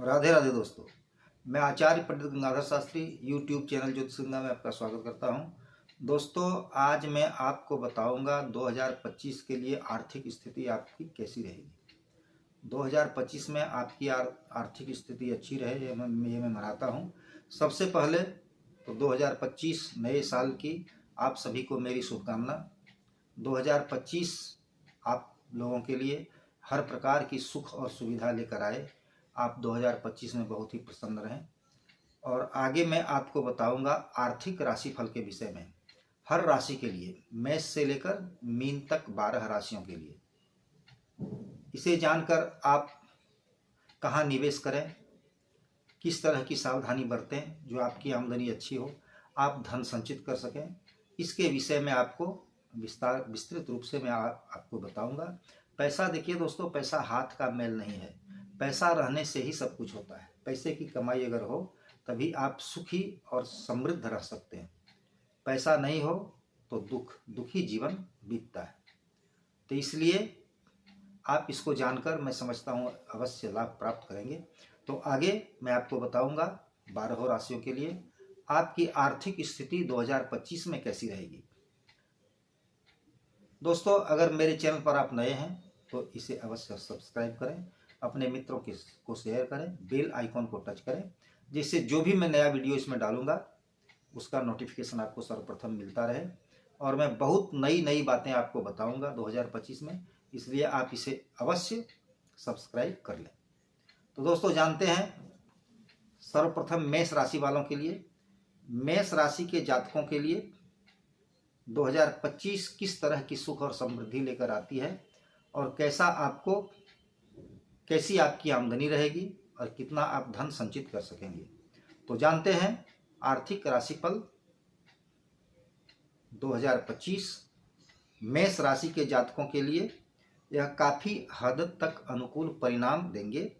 राधे राधे दोस्तों, मैं आचार्य पंडित Gangadhar Shastri YouTube channel ज्योतिष गंगा में आपका स्वागत करता हूं। दोस्तों, आज मैं आपको बताऊंगा 2025 के लिए आर्थिक स्थिति आपकी कैसी रहेगी। 2025 में आपकी आर्थिक स्थिति अच्छी रहे ये मैं मनाता हूं। सबसे पहले तो 2025 नए साल की आप सभी को मेरी शुभकामना। 2025 आप लोगों के लिए हर प्रकार की सुख और सुविधा लेकर आए। आप 2025 में बहुत ही प्रसन्न रहें। और आगे मैं आपको बताऊंगा आर्थिक राशिफल के विषय में, हर राशि के लिए, मेष से लेकर मीन तक 12 राशियों के लिए। इसे जानकर आप कहाँ निवेश करें, किस तरह की सावधानी बरतें जो आपकी आमदनी अच्छी हो, आप धन संचित कर सकें, इसके विषय में आपको विस्तृत रूप से मैं आपको बताऊंगा। पैसा, देखिए दोस्तों, पैसा हाथ का मैल नहीं है। पैसा रहने से ही सब कुछ होता है। पैसे की कमाई अगर हो तभी आप सुखी और समृद्ध रह सकते हैं। पैसा नहीं हो तो दुखी जीवन बीतता है। तो इसलिए आप इसको जानकर मैं समझता हूँ अवश्य लाभ प्राप्त करेंगे। तो आगे मैं आपको बताऊंगा 12 राशियों के लिए आपकी आर्थिक स्थिति 2025 में कैसी रहेगी। दोस्तों, अगर मेरे चैनल पर आप नए हैं तो इसे अवश्य सब्सक्राइब करें, अपने मित्रों को शेयर करें, बेल आइकॉन को टच करें, जिससे जो भी मैं नया वीडियो इसमें डालूंगा उसका नोटिफिकेशन आपको सर्वप्रथम मिलता रहे। और मैं बहुत नई बातें आपको बताऊंगा 2025 में, इसलिए आप इसे अवश्य सब्सक्राइब कर लें। तो दोस्तों, जानते हैं सर्वप्रथम मेष राशि वालों के लिए, मेष राशि के जातकों के लिए 2025 किस तरह की सुख और समृद्धि लेकर आती है और कैसी आपकी आमदनी रहेगी और कितना आप धन संचित कर सकेंगे। तो जानते हैं आर्थिक राशिफल 2025 मेष राशि के जातकों के लिए यह काफ़ी हद तक अनुकूल परिणाम देंगे।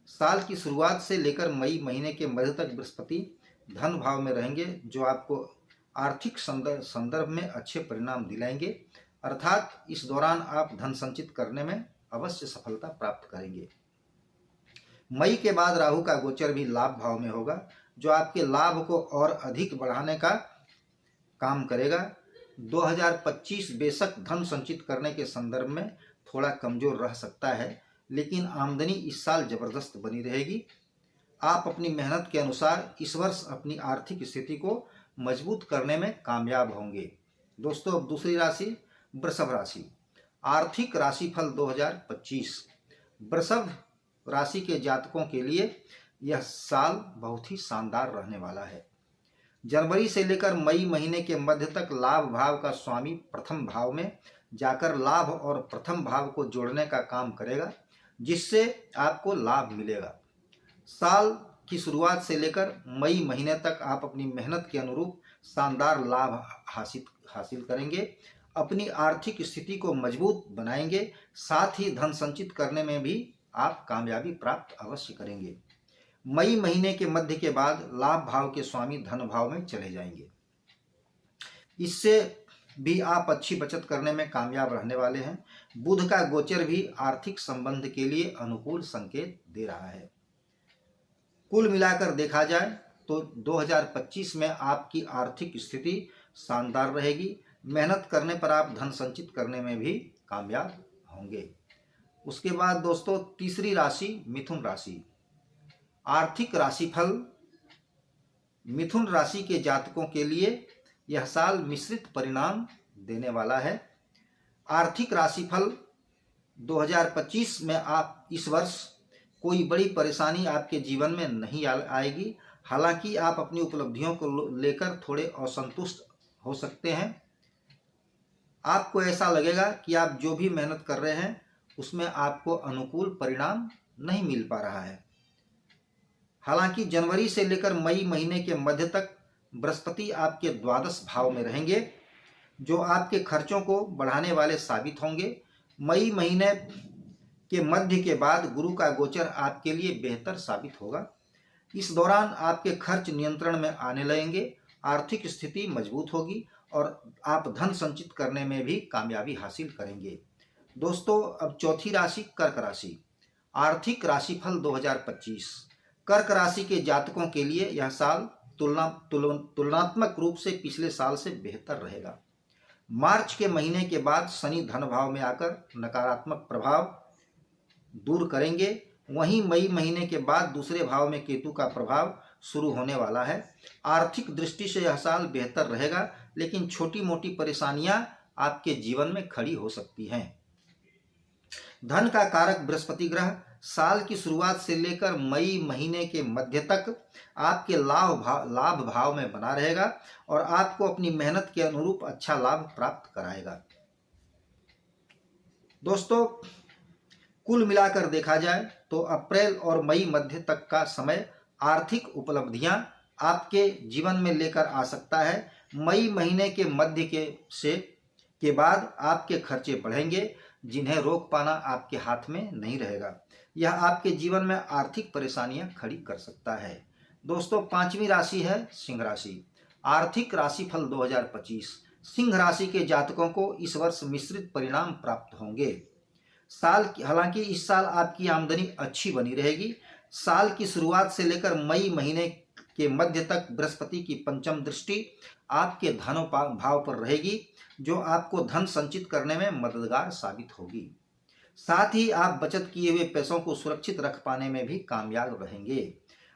साल की शुरुआत से लेकर मई महीने के मध्य तक बृहस्पति धन भाव में रहेंगे, जो आपको आर्थिक संदर्भ में अच्छे परिणाम दिलाएंगे। अर्थात इस दौरान आप धन संचित करने में अवश्य सफलता प्राप्त करेंगे। मई के बाद राहु का गोचर भी लाभ भाव में होगा, जो आपके लाभ को और अधिक बढ़ाने का काम करेगा। 2025 बेशक धन संचित करने के संदर्भ में थोड़ा कमजोर रह सकता है, लेकिन आमदनी इस साल जबरदस्त बनी रहेगी। आप अपनी मेहनत के अनुसार इस वर्ष अपनी आर्थिक स्थिति को मजबूत करने में कामयाब होंगे। दोस्तों, अब दूसरी राशि वृषभ राशि। आर्थिक राशिफल 2025 वृषभ राशि के जातकों के लिए यह साल बहुत ही शानदार रहने वाला है। जनवरी से लेकर मई महीने के मध्य तक लाभ भाव का स्वामी प्रथम भाव में जाकर लाभ और प्रथम भाव को जोड़ने का काम करेगा, जिससे आपको लाभ मिलेगा। साल की शुरुआत से लेकर मई महीने तक आप अपनी मेहनत के अनुरूप शानदार लाभ हासिल करेंगे, अपनी आर्थिक स्थिति को मजबूत बनाएंगे, साथ ही धन संचित करने में भी आप कामयाबी प्राप्त अवश्य करेंगे। मई महीने के मध्य के बाद लाभ भाव के स्वामी धन भाव में चले जाएंगे। इससे भी आप अच्छी बचत करने में कामयाब रहने वाले हैं। बुध का गोचर भी आर्थिक संबंध के लिए अनुकूल संकेत दे रहा है। कुल मिलाकर देखा जाए तो 2025 में आपकी आर्थिक स्थिति शानदार रहेगी। मेहनत करने पर आप धन संचित करने में भी कामयाब होंगे। उसके बाद दोस्तों, तीसरी राशि मिथुन राशि। आर्थिक राशिफल मिथुन राशि के जातकों के लिए यह साल मिश्रित परिणाम देने वाला है। आर्थिक राशिफल 2025 में आप इस वर्ष कोई बड़ी परेशानी आपके जीवन में नहीं आएगी। हालांकि आप अपनी उपलब्धियों को लेकर थोड़े असंतुष्ट हो सकते हैं। आपको ऐसा लगेगा कि आप जो भी मेहनत कर रहे हैं उसमें आपको अनुकूल परिणाम नहीं मिल पा रहा है। हालांकि जनवरी से लेकर मई महीने के मध्य तक बृहस्पति आपके द्वादश भाव में रहेंगे, जो आपके खर्चों को बढ़ाने वाले साबित होंगे। मई महीने के मध्य के बाद गुरु का गोचर आपके लिए बेहतर साबित होगा। इस दौरान आपके खर्च नियंत्रण में आने लगेंगे, आर्थिक स्थिति मजबूत होगी और आप धन संचित करने में भी कामयाबी हासिल करेंगे। दोस्तों, अब चौथी राशि कर्क राशि। आर्थिक राशिफल 2025 कर्क राशि के जातकों के लिए यह साल तुलनात्मक रूप से पिछले साल से बेहतर रहेगा। मार्च के महीने के बाद शनि धन भाव में आकर नकारात्मक प्रभाव दूर करेंगे। वहीं मई महीने के बाद दूसरे भाव में केतु का प्रभाव शुरू होने वाला है। आर्थिक दृष्टि से यह साल बेहतर रहेगा, लेकिन छोटी मोटी परेशानियां आपके जीवन में खड़ी हो सकती हैं। धन का कारक बृहस्पति ग्रह साल की शुरुआत से लेकर मई महीने के मध्य तक आपके लाभ भाव में बना रहेगा और आपको अपनी मेहनत के अनुरूप अच्छा लाभ प्राप्त कराएगा। दोस्तों, कुल मिलाकर देखा जाए तो अप्रैल और मई मध्य तक का समय आर्थिक उपलब्धियां आपके जीवन में लेकर आ सकता है। मई महीने के मध्य के बाद आपके खर्चे बढ़ेंगे, जिन्हें रोक पाना आपके हाथ में नहीं रहेगा। यह आपके जीवन में आर्थिक परेशानियां खड़ी कर सकता है। दोस्तों, 5वीं राशि है सिंह राशि। आर्थिक राशिफल 2025। सिंह राशि के जातकों को इस वर्ष मिश्रित परिणाम प्राप्त होंगे। हालांकि इस साल आपकी आमदनी अच्छी बनी रहेगी। साल की शुरुआत से लेकर मई महीने के मध्य तक बृहस्पति की पंचम दृष्टि आपके धन भाव पर रहेगी, जो आपको धन संचित करने में मददगार साबित होगी। साथ ही आप बचत किए हुए पैसों को सुरक्षित रख पाने में भी कामयाब रहेंगे।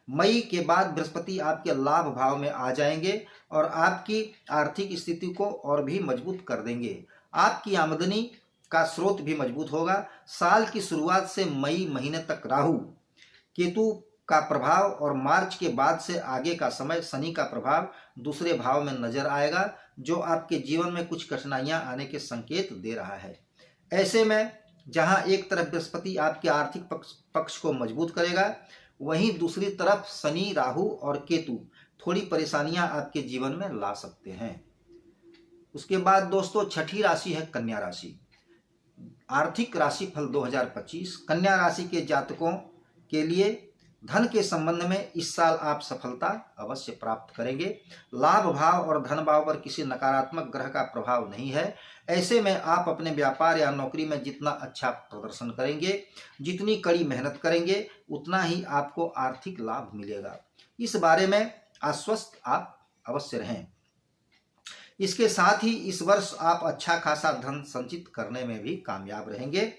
मई के बाद बृहस्पति आपके लाभ भाव में आ जाएंगे और आपकी आर्थिक स्थिति को और भी मजबूत कर देंगे। आपकी आमदनी का स्रोत भी मजबूत होगा। साल की शुरुआत से मई महीने तक राहु केतु का प्रभाव और मार्च के बाद से आगे का समय शनि का प्रभाव दूसरे भाव में नजर आएगा, जो आपके जीवन में कुछ कठिनाइयां आने के संकेत दे रहा है। ऐसे में जहां एक तरफ बृहस्पति आपके आर्थिक पक्ष को मजबूत करेगा, वहीं दूसरी तरफ शनि, राहु और केतु थोड़ी परेशानियां आपके जीवन में ला सकते हैं। उसके बाद दोस्तों, 6ठी राशि है कन्या राशि। आर्थिक राशिफल 2025। कन्या राशि के जातकों के लिए धन के संबंध में इस साल आप सफलता अवश्य प्राप्त करेंगे। लाभ भाव और धन भाव पर किसी नकारात्मक ग्रह का प्रभाव नहीं है। ऐसे में आप अपने व्यापार या नौकरी में जितना अच्छा प्रदर्शन करेंगे, जितनी कड़ी मेहनत करेंगे, उतना ही आपको आर्थिक लाभ मिलेगा। इस बारे में आश्वस्त आप अवश्य रहें। इसके साथ ही इस वर्ष आप अच्छा खासा धन संचित करने में भी कामयाब रहेंगे।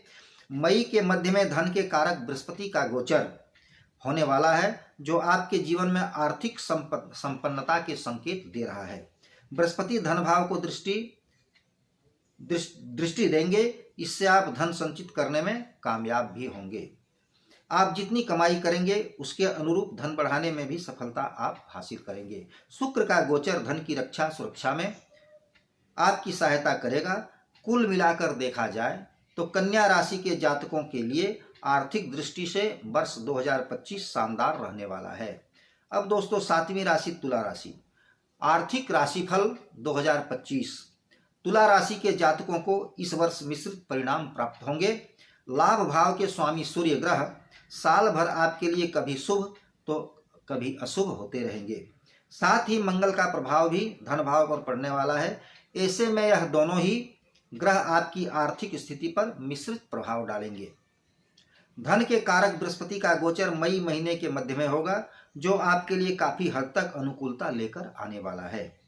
मई के मध्य में धन के कारक बृहस्पति का गोचर होने वाला है, जो आपके जीवन में आर्थिक संपन्नता के संकेत दे रहा है। बृहस्पति धन भाव को दृष्टि देंगे। इससे आप धन संचित करने में कामयाब भी होंगे। आप जितनी कमाई करेंगे, उसके अनुरूप धन बढ़ाने में भी सफलता आप हासिल करेंगे। शुक्र का गोचर धन की रक्षा सुरक्षा में आपकी सहायता करेगा। कुल मिलाकर देखा जाए तो कन्या राशि के जातकों के लिए आर्थिक दृष्टि से वर्ष 2025 शानदार रहने वाला है। अब दोस्तों, 7वीं राशि तुला राशि। आर्थिक राशिफल 2025। तुला राशि के जातकों को इस वर्ष मिश्रित परिणाम प्राप्त होंगे। लाभ भाव के स्वामी सूर्य ग्रह साल भर आपके लिए कभी शुभ तो कभी अशुभ होते रहेंगे। साथ ही मंगल का प्रभाव भी धन भाव पर पड़ने वाला है। ऐसे में यह दोनों ही ग्रह आपकी आर्थिक स्थिति पर मिश्रित प्रभाव डालेंगे। धन के कारक बृहस्पति का गोचर मई महीने के मध्य में होगा, जो आपके लिए काफी हद तक अनुकूलता लेकर आने वाला है।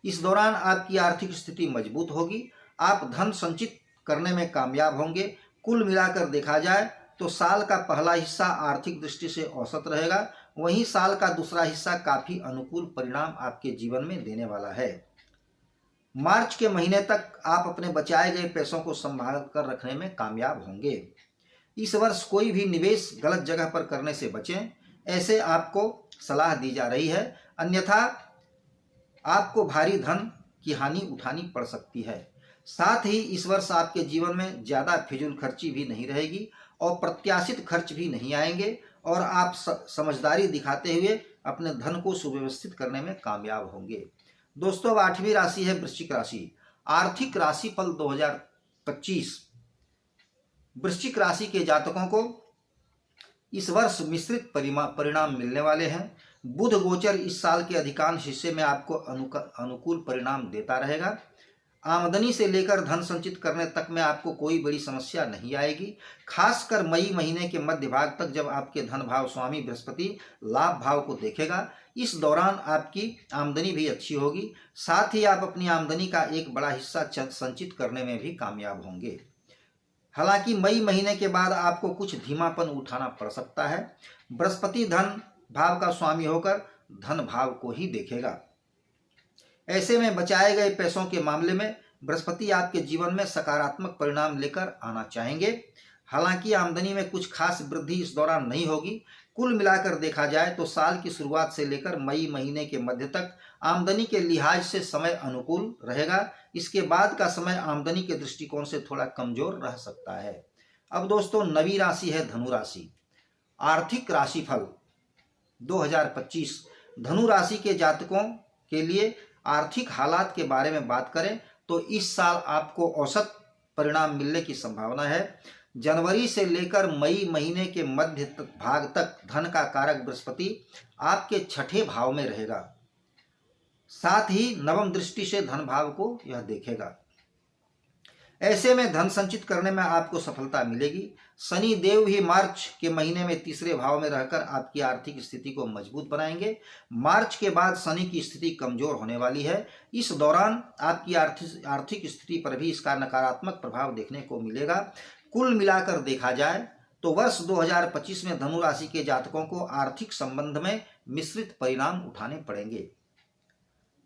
इस दौरान आपकी आर्थिक स्थिति मजबूत होगी। आप धन संचित करने में कामयाब होंगे। कुल मिलाकर देखा जाए तो साल का पहला हिस्सा आर्थिक दृष्टि से औसत रहेगा, वहीं साल का दूसरा हिस्सा काफी अनुकूल परिणाम आपके जीवन में देने वाला है। मार्च के महीने तक आप अपने बचाए गए पैसों को संभाल कर रखने में कामयाब होंगे। इस वर्ष कोई भी निवेश गलत जगह पर करने से बचें, ऐसे आपको सलाह दी जा रही है, अन्यथा आपको भारी धन की हानि उठानी पड़ सकती है। साथ ही इस वर्ष आपके जीवन में ज़्यादा फिजूल खर्ची भी नहीं रहेगी और प्रत्याशित खर्च भी नहीं आएंगे और आप समझदारी दिखाते हुए अपने धन को सुव्यवस्थित करने में कामयाब होंगे। दोस्तों, अब 8वीं राशि है वृश्चिक राशि। आर्थिक राशिफल 2025। वृश्चिक राशि के जातकों को इस वर्ष मिश्रित परिणाम मिलने वाले हैं। बुध गोचर इस साल के अधिकांश हिस्से में आपको अनुकूल परिणाम देता रहेगा। आमदनी से लेकर धन संचित करने तक में आपको कोई बड़ी समस्या नहीं आएगी। खासकर मई महीने के मध्य भाग तक जब आपके धन भाव स्वामी बृहस्पति लाभ भाव को देखेगा, इस दौरान आपकी आमदनी भी अच्छी होगी। साथ ही आप अपनी आमदनी का एक बड़ा हिस्सा संचित करने में भी कामयाब होंगे। हालांकि मई महीने के बाद आपको कुछ धीमापन उठाना पड़ सकता है। बृहस्पति धन भाव का स्वामी होकर धन भाव को ही देखेगा। ऐसे में बचाए गए पैसों के मामले में बृहस्पति आपके जीवन में सकारात्मक परिणाम लेकर आना चाहेंगे। हालांकि आमदनी में कुछ खास वृद्धि इस दौरान नहीं होगी। कुल मिलाकर देखा जाए तो साल की शुरुआत से लेकर मई महीने के मध्य तक आमदनी के लिहाज से समय अनुकूल रहेगा। इसके बाद का समय आमदनी के दृष्टिकोण से थोड़ा कमजोर रह सकता है। अब दोस्तों, नवी राशि है धनु राशि। आर्थिक राशिफल 2025 धनु राशि के जातकों के लिए आर्थिक हालात के बारे में बात करें तो इस साल आपको औसत परिणाम मिलने की संभावना है। जनवरी से लेकर मई महीने के मध्य भाग तक धन का कारक बृहस्पति आपके छठे भाव में रहेगा। साथ ही नवम दृष्टि से धन भाव को यह देखेगा। ऐसे में धन संचित करने में आपको सफलता मिलेगी। शनि देव ही मार्च के महीने में तीसरे भाव में रहकर आपकी आर्थिक स्थिति को मजबूत बनाएंगे। मार्च के बाद शनि की स्थिति कमजोर होने वाली है। इस दौरान आपकी आर्थिक स्थिति पर भी इसका नकारात्मक प्रभाव देखने को मिलेगा। कुल मिलाकर देखा जाए तो वर्ष 2025 में धनु राशि के जातकों को आर्थिक संबंध में मिश्रित परिणाम उठाने पड़ेंगे।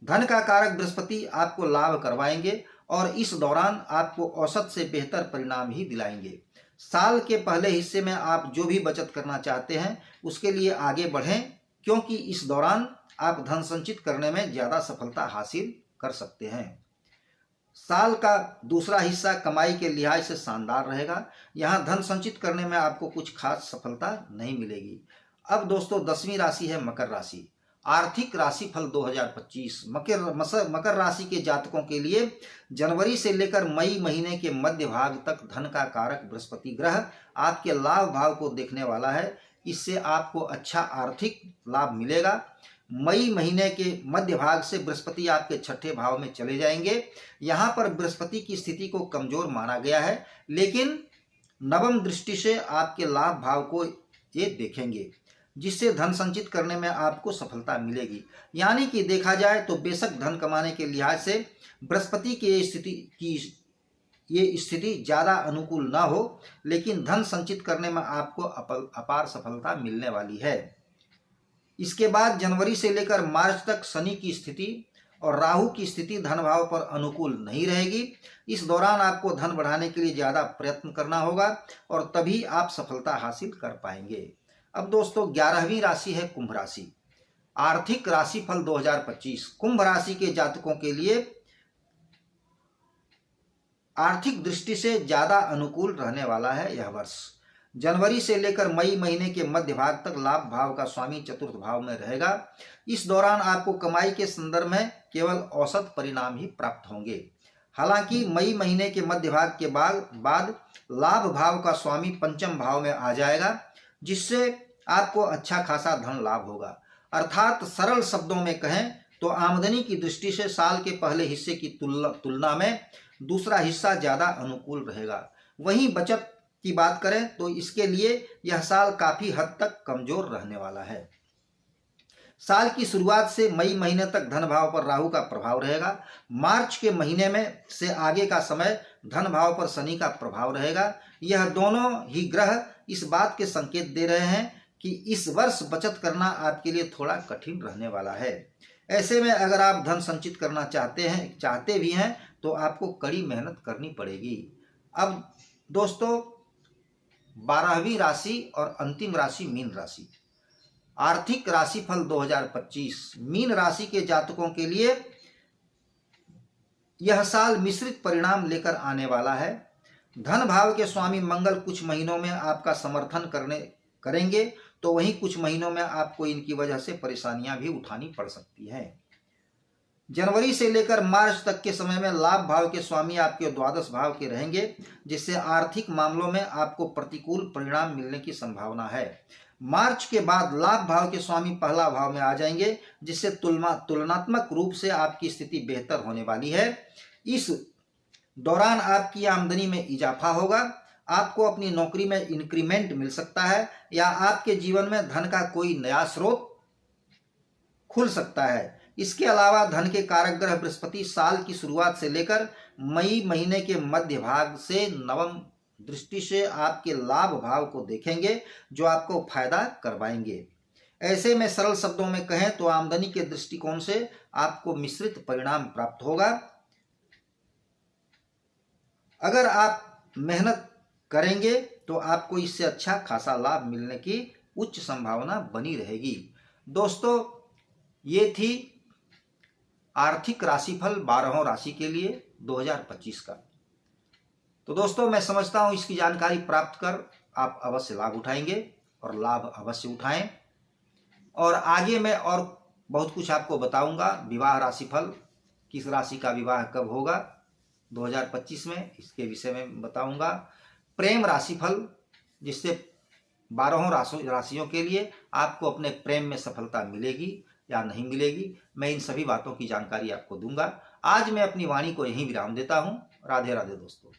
धन का कारक बृहस्पति आपको लाभ करवाएंगे और इस दौरान आपको औसत से बेहतर परिणाम ही दिलाएंगे। साल के पहले हिस्से में आप जो भी बचत करना चाहते हैं उसके लिए आगे बढ़ें, क्योंकि इस दौरान आप धन संचित करने में ज़्यादा सफलता हासिल कर सकते हैं। साल का दूसरा हिस्सा कमाई के लिहाज से शानदार रहेगा। यहाँ धन संचित करने में आपको कुछ खास सफलता नहीं मिलेगी। अब दोस्तों, 10वीं राशि है मकर राशि। आर्थिक राशिफल 2025 मकर राशि के जातकों के लिए जनवरी से लेकर मई महीने के मध्य भाग तक धन का कारक बृहस्पति ग्रह आपके लाभ भाव को देखने वाला है। इससे आपको अच्छा आर्थिक लाभ मिलेगा। मई महीने के मध्य भाग से बृहस्पति आपके छठे भाव में चले जाएंगे। यहाँ पर बृहस्पति की स्थिति को कमजोर माना गया है, लेकिन नवम दृष्टि से आपके लाभ भाव को ये देखेंगे, जिससे धन संचित करने में आपको सफलता मिलेगी। यानी कि देखा जाए तो बेशक धन कमाने के लिहाज से बृहस्पति की ये स्थिति ज़्यादा अनुकूल ना हो, लेकिन धन संचित करने में आपको अपार सफलता मिलने वाली है। इसके बाद जनवरी से लेकर मार्च तक शनि की स्थिति और राहु की स्थिति धन भाव पर अनुकूल नहीं रहेगी। इस दौरान आपको धन बढ़ाने के लिए ज़्यादा प्रयत्न करना होगा और तभी आप सफलता हासिल कर पाएंगे। अब दोस्तों, 11वीं राशि है कुंभ राशि। आर्थिक राशिफल 2025 कुंभ राशि के जातकों के लिए आर्थिक दृष्टि से ज्यादा अनुकूल रहने वाला है। यह वर्ष जनवरी से लेकर मई महीने के मध्य भाग तक लाभ भाव का स्वामी चतुर्थ भाव में रहेगा। इस दौरान आपको कमाई के संदर्भ में केवल औसत परिणाम ही प्राप्त होंगे। हालांकि मई महीने के मध्य भाग के बाद लाभ भाव का स्वामी पंचम भाव में आ जाएगा, जिससे आपको अच्छा खासा धन लाभ होगा। अर्थात सरल शब्दों में कहें तो आमदनी की दृष्टि से साल के पहले हिस्से की तुलना में दूसरा हिस्सा ज़्यादा अनुकूल रहेगा। वहीं बचत की बात करें तो इसके लिए यह साल काफ़ी हद तक कमज़ोर रहने वाला है। साल की शुरुआत से मई महीने तक धन भाव पर राहु का प्रभाव रहेगा। मार्च के महीने में से आगे का समय धन भाव पर शनि का प्रभाव रहेगा। यह दोनों ही ग्रह इस बात के संकेत दे रहे हैं कि इस वर्ष बचत करना आपके लिए थोड़ा कठिन रहने वाला है। ऐसे में अगर आप धन संचित करना चाहते भी हैं तो आपको कड़ी मेहनत करनी पड़ेगी। अब दोस्तों, 12वीं राशि और अंतिम राशि मीन राशि। आर्थिक राशिफल 2025 मीन राशि के जातकों के लिए यह साल मिश्रित परिणाम लेकर आने वाला है। धन भाव के स्वामी मंगल कुछ महीनों में आपका समर्थन करेंगे, तो वहीं कुछ महीनों में आपको इनकी वजह से परेशानियां भी उठानी पड़ सकती हैं। जनवरी से लेकर मार्च तक के समय में लाभ भाव के स्वामी आपके द्वादश भाव के रहेंगे, जिससे आर्थिक मामलों में आपको प्रतिकूल परिणाम मिलने की संभावना है। मार्च के बाद लाभ भाव के स्वामी पहला भाव में आ जाएंगे, जिससे तुलनात्मक रूप से आपकी स्थिति बेहतर होने वाली है। इस दौरान आपकी आमदनी में इजाफा होगा, आपको अपनी नौकरी में इंक्रीमेंट मिल सकता है या आपके जीवन में धन का कोई नया स्रोत खुल सकता है। इसके अलावा धन के कारक ग्रह बृहस्पति साल की शुरुआत से लेकर मई महीने के मध्य भाग से नवम दृष्टि से आपके लाभ भाव को देखेंगे, जो आपको फायदा करवाएंगे। ऐसे में सरल शब्दों में कहें तो आमदनी के दृष्टिकोण से आपको मिश्रित परिणाम प्राप्त होगा। अगर आप मेहनत करेंगे तो आपको इससे अच्छा खासा लाभ मिलने की उच्च संभावना बनी रहेगी। दोस्तों, ये थी आर्थिक राशिफल 12 राशि के लिए 2025 का। तो दोस्तों, मैं समझता हूँ इसकी जानकारी प्राप्त कर आप अवश्य लाभ उठाएंगे और लाभ अवश्य उठाएं। और आगे मैं और बहुत कुछ आपको बताऊंगा। विवाह राशिफल, किस राशि का विवाह कब होगा 2025 में, इसके विषय में बताऊंगा। प्रेम राशिफल, जिससे 12 राशियों के लिए आपको अपने प्रेम में सफलता मिलेगी या नहीं मिलेगी, मैं इन सभी बातों की जानकारी आपको दूंगा। आज मैं अपनी वाणी को यहीं विराम देता हूँ। राधे राधे दोस्तों।